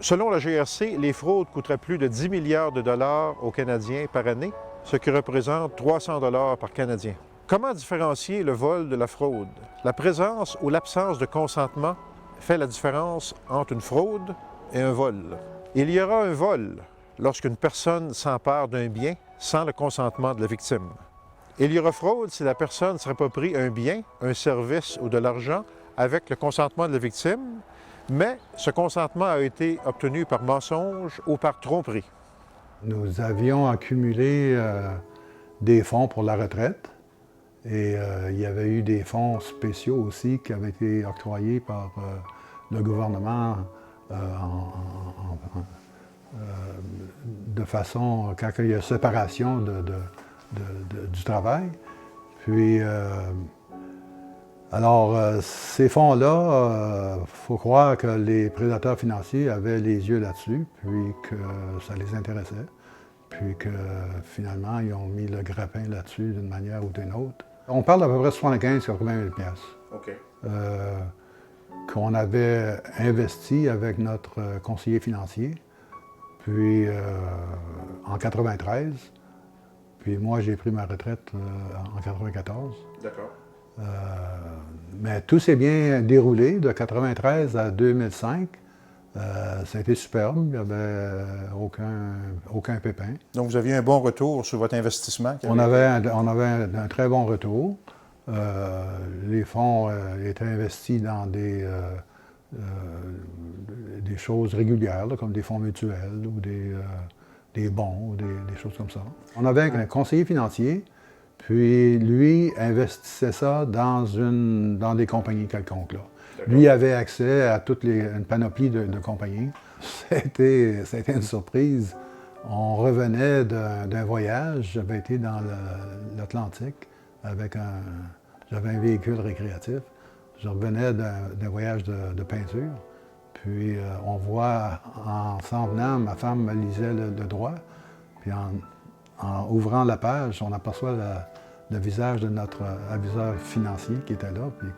Selon la GRC, les fraudes coûteraient plus de 10 milliards de dollars aux Canadiens par année, ce qui représente 300 dollars par Canadien. Comment différencier le vol de la fraude? La présence ou l'absence de consentement fait la différence entre une fraude et un vol. Il y aura un vol lorsqu'une personne s'empare d'un bien sans le consentement de la victime. Il y aura fraude si la personne s'approprie un bien, un service ou de l'argent avec le consentement de la victime, mais ce consentement a été obtenu par mensonge ou par tromperie. Nous avions accumulé des fonds pour la retraite et il y avait eu des fonds spéciaux aussi qui avaient été octroyés par le gouvernement de façon, quand il y a séparation du travail. Puis, ces fonds-là, il faut croire que les prédateurs financiers avaient les yeux là-dessus, puis que ça les intéressait, puis que finalement, ils ont mis le grappin là-dessus d'une manière ou d'une autre. On parle d'à peu près 75-80 000 OK. Qu'on avait investi avec notre conseiller financier, puis en 93, puis moi, j'ai pris ma retraite en 94. D'accord. Mais tout s'est bien déroulé de 93 à 2005. Ça a été superbe, il n'y avait aucun pépin. Donc, vous aviez un bon retour sur votre investissement? On avait un très bon retour. Les fonds étaient investis dans des choses régulières, là, comme des fonds mutuels ou des bons, ou des choses comme ça. On avait un conseiller financier. Puis lui investissait ça dans des compagnies quelconques. Là. Lui avait accès à une panoplie de compagnies. Ça a été une surprise. On revenait d'un voyage. J'avais été dans l'Atlantique j'avais un véhicule récréatif. Je revenais d'un voyage de peinture. Puis on voit, en s'en venant, ma femme me lisait le droit. Puis en ouvrant la page, on aperçoit le visage de notre aviseur financier qui était là, puis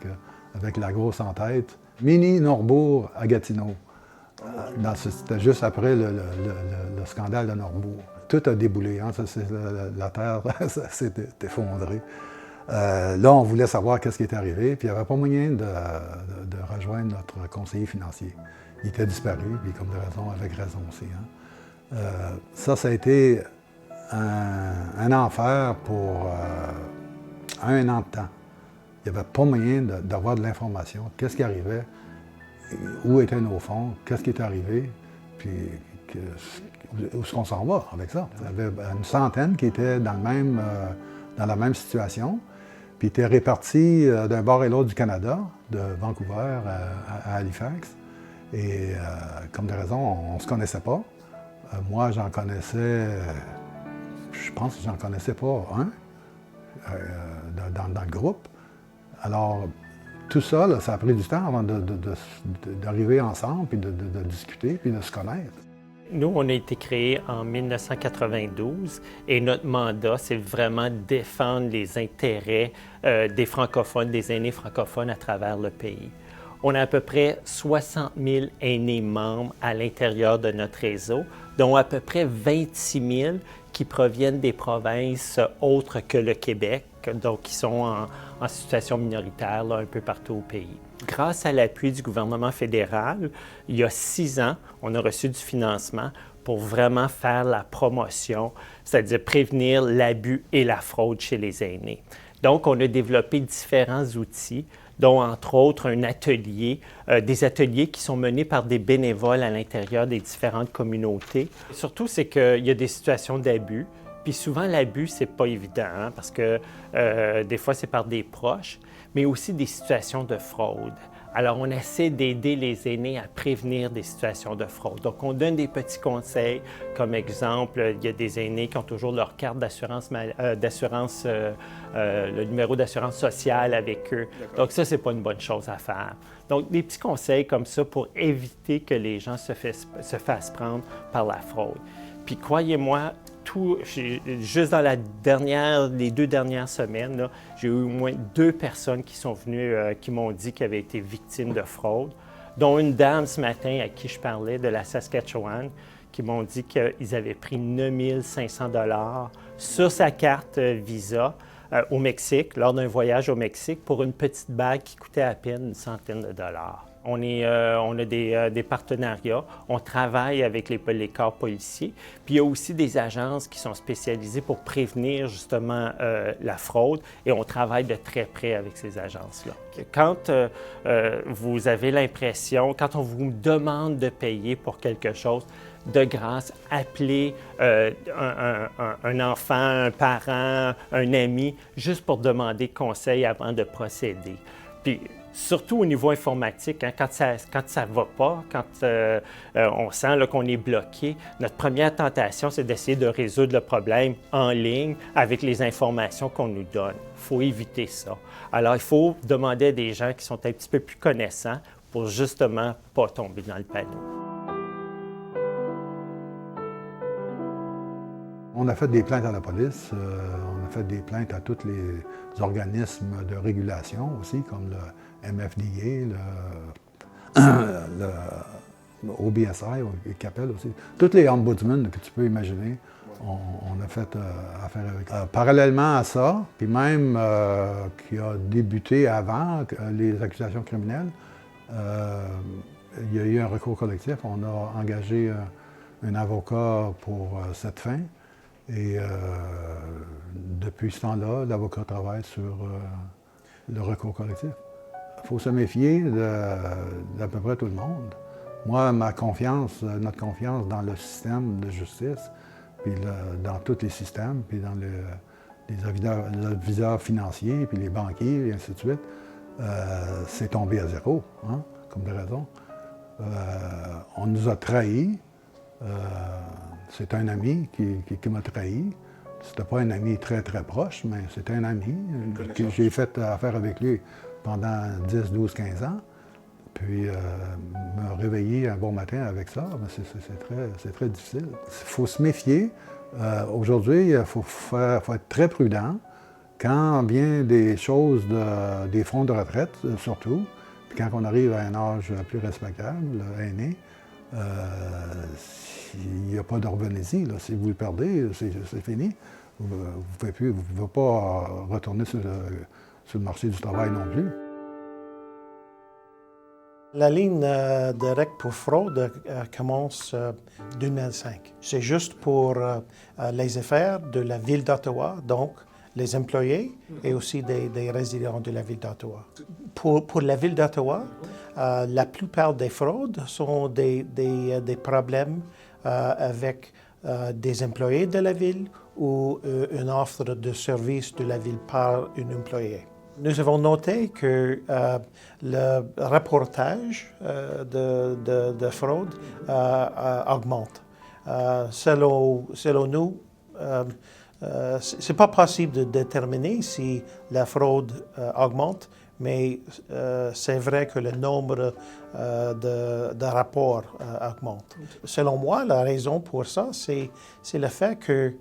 avec la grosse en tête. Mini Norbourg à Gatineau. C'était juste après le scandale de Norbourg. Tout a déboulé, hein, la terre s'est effondrée. Là, on voulait savoir qu'est-ce qui était arrivé, puis il n'y avait pas moyen de rejoindre notre conseiller financier. Il était disparu, puis comme de raison, avec raison aussi. Hein. Ça a été un enfer pour un an de temps. Il n'y avait pas moyen d'avoir de l'information. Qu'est-ce qui arrivait? Où étaient nos fonds? Qu'est-ce qui est arrivé? Puis où est-ce qu'on s'en va avec ça? Il y avait une centaine qui étaient dans la même situation, puis étaient répartis d'un bord et l'autre du Canada, de Vancouver à Halifax. Et comme de raison, on ne se connaissait pas. Moi, j'en connaissais... Je pense que j'en connaissais pas un dans le groupe. Alors, tout ça, là, ça a pris du temps avant d'arriver ensemble, puis de discuter, puis de se connaître. Nous, on a été créés en 1992 et notre mandat, c'est vraiment défendre les intérêts des francophones, des aînés francophones à travers le pays. On a à peu près 60 000 aînés membres à l'intérieur de notre réseau, dont à peu près 26 000 qui proviennent des provinces autres que le Québec, donc qui sont en situation minoritaire là, un peu partout au pays. Grâce à l'appui du gouvernement fédéral, il y a 6 ans, on a reçu du financement pour vraiment faire la promotion, c'est-à-dire prévenir l'abus et la fraude chez les aînés. Donc, on a développé différents outils, dont entre autres un atelier, des ateliers qui sont menés par des bénévoles à l'intérieur des différentes communautés. Et surtout, c'est qu'il y a des situations d'abus, puis souvent l'abus, c'est pas évident, hein, parce que des fois, c'est par des proches, mais aussi des situations de fraude. Alors, on essaie d'aider les aînés à prévenir des situations de fraude. Donc, on donne des petits conseils, comme exemple, il y a des aînés qui ont toujours leur carte d'assurance, le numéro d'assurance sociale avec eux. Donc, ça, c'est pas une bonne chose à faire. Donc, des petits conseils comme ça pour éviter que les gens se fassent prendre par la fraude. Puis, croyez-moi, juste dans les 2 dernières semaines, là, j'ai eu au moins 2 personnes qui sont venues, qui m'ont dit qu'elles avaient été victimes de fraude. dont une dame ce matin à qui je parlais de la Saskatchewan, qui m'ont dit qu'ils avaient pris 9 500 $ sur sa carte Visa au Mexique, lors d'un voyage au Mexique, pour une petite bague qui coûtait à peine une centaine de dollars. On a des partenariats, on travaille avec les corps policiers, puis il y a aussi des agences qui sont spécialisées pour prévenir justement la fraude et on travaille de très près avec ces agences-là. Quand vous avez l'impression, quand on vous demande de payer pour quelque chose, de grâce, appelez un enfant, un parent, un ami, juste pour demander conseil avant de procéder. Puis, surtout au niveau informatique, hein, quand ça ne va pas, quand on sent là, qu'on est bloqué, notre première tentation, c'est d'essayer de résoudre le problème en ligne avec les informations qu'on nous donne. Il faut éviter ça. Alors, il faut demander à des gens qui sont un petit peu plus connaissants pour justement pas tomber dans le panneau. On a fait des plaintes à la police, on a fait des plaintes à tous les organismes de régulation aussi, comme le MFDA, le OBSI, qu'appelle aussi. Tous les ombudsmen que tu peux imaginer, on a fait affaire avec. Parallèlement à ça, puis même qui a débuté avant les accusations criminelles, il y a eu un recours collectif. On a engagé un avocat pour cette fin. Et depuis ce temps-là, l'avocat travaille sur le recours collectif. Il faut se méfier d'à peu près tout le monde. Moi, notre confiance dans le système de justice, puis dans tous les systèmes, puis dans les aviseurs financiers, puis les banquiers, et ainsi de suite, c'est tombé à zéro, hein, comme de raison. On nous a trahis. C'est un ami qui m'a trahi. C'était pas un ami très, très proche, mais c'était un ami que j'ai fait affaire avec lui pendant 10, 12, 15 ans. Puis me réveiller un bon matin avec ça, c'est très difficile. Il faut se méfier. Aujourd'hui, il faut être très prudent quand vient des choses, des fonds de retraite surtout, puis quand on arrive à un âge plus respectable, aîné, il n'y a pas de revenez-y. Si vous le perdez, c'est fini. Vous ne pouvez pas retourner sur le marché du travail non plus. La ligne directe pour fraude commence en 2005. C'est juste pour les affaires de la Ville d'Ottawa, donc les employés et aussi des résidents de la Ville d'Ottawa. Pour la Ville d'Ottawa, la plupart des fraudes sont des problèmes avec des employés de la Ville ou une offre de service de la Ville par un employé. Nous avons noté que le rapportage de fraude augmente. Selon nous, ce n'est pas possible de déterminer si la fraude augmente, mais c'est vrai que le nombre de rapports augmente. Selon moi, la raison pour ça, c'est le fait que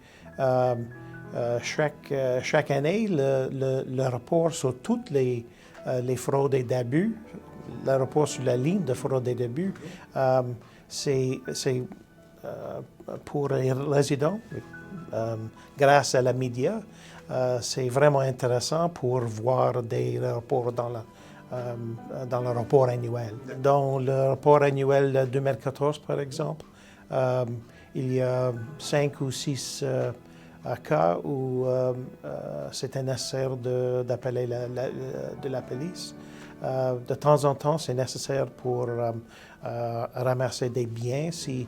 chaque année, le rapport sur toutes les fraudes et d'abus, le rapport sur la ligne de fraude et d'abus, c'est pour les résidents, grâce à la média, c'est vraiment intéressant pour voir des rapports dans le rapport annuel. Dans le rapport annuel 2014, par exemple, il y a 5 ou 6 cas où c'était nécessaire d'appeler de la police. De temps en temps, c'est nécessaire pour ramasser des biens, si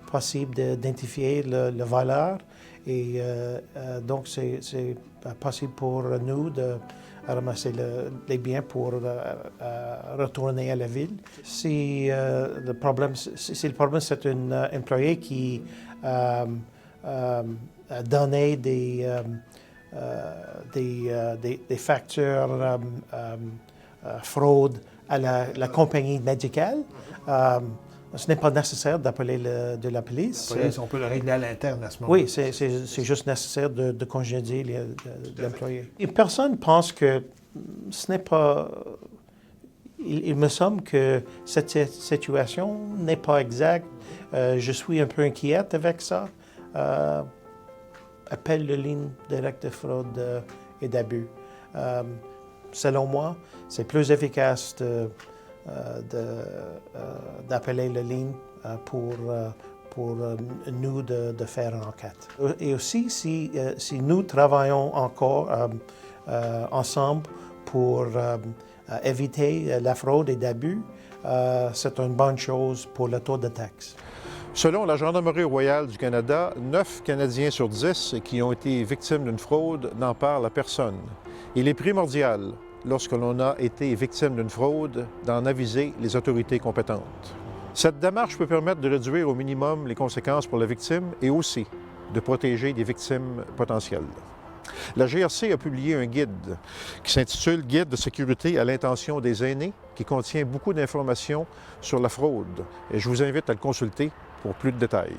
possible d'identifier le voleur. Et donc, c'est possible pour nous de ramasser les biens pour retourner à la ville. Si le problème, c'est un employé qui a donné des factures fraude à la compagnie médicale, ce n'est pas nécessaire d'appeler de la police. On peut le régler à l'interne à ce moment-là. Oui, c'est juste nécessaire de congédier l'employé. Et personne pense que ce n'est pas... Il me semble que cette situation n'est pas exacte. Je suis un peu inquiète avec ça. Appelle la ligne directe de fraude et d'abus. Selon moi, c'est plus efficace d'appeler la ligne pour nous de faire une enquête. Et aussi, si nous travaillons encore ensemble pour éviter la fraude et l'abus, c'est une bonne chose pour le taux de taxe. Selon la Gendarmerie royale du Canada, 9 Canadiens sur 10 qui ont été victimes d'une fraude n'en parlent à personne. Il est primordial, lorsque l'on a été victime d'une fraude, d'en aviser les autorités compétentes. Cette démarche peut permettre de réduire au minimum les conséquences pour la victime et aussi de protéger des victimes potentielles. La GRC a publié un guide qui s'intitule « Guide de sécurité à l'intention des aînés » qui contient beaucoup d'informations sur la fraude. Et je vous invite à le consulter pour plus de détails.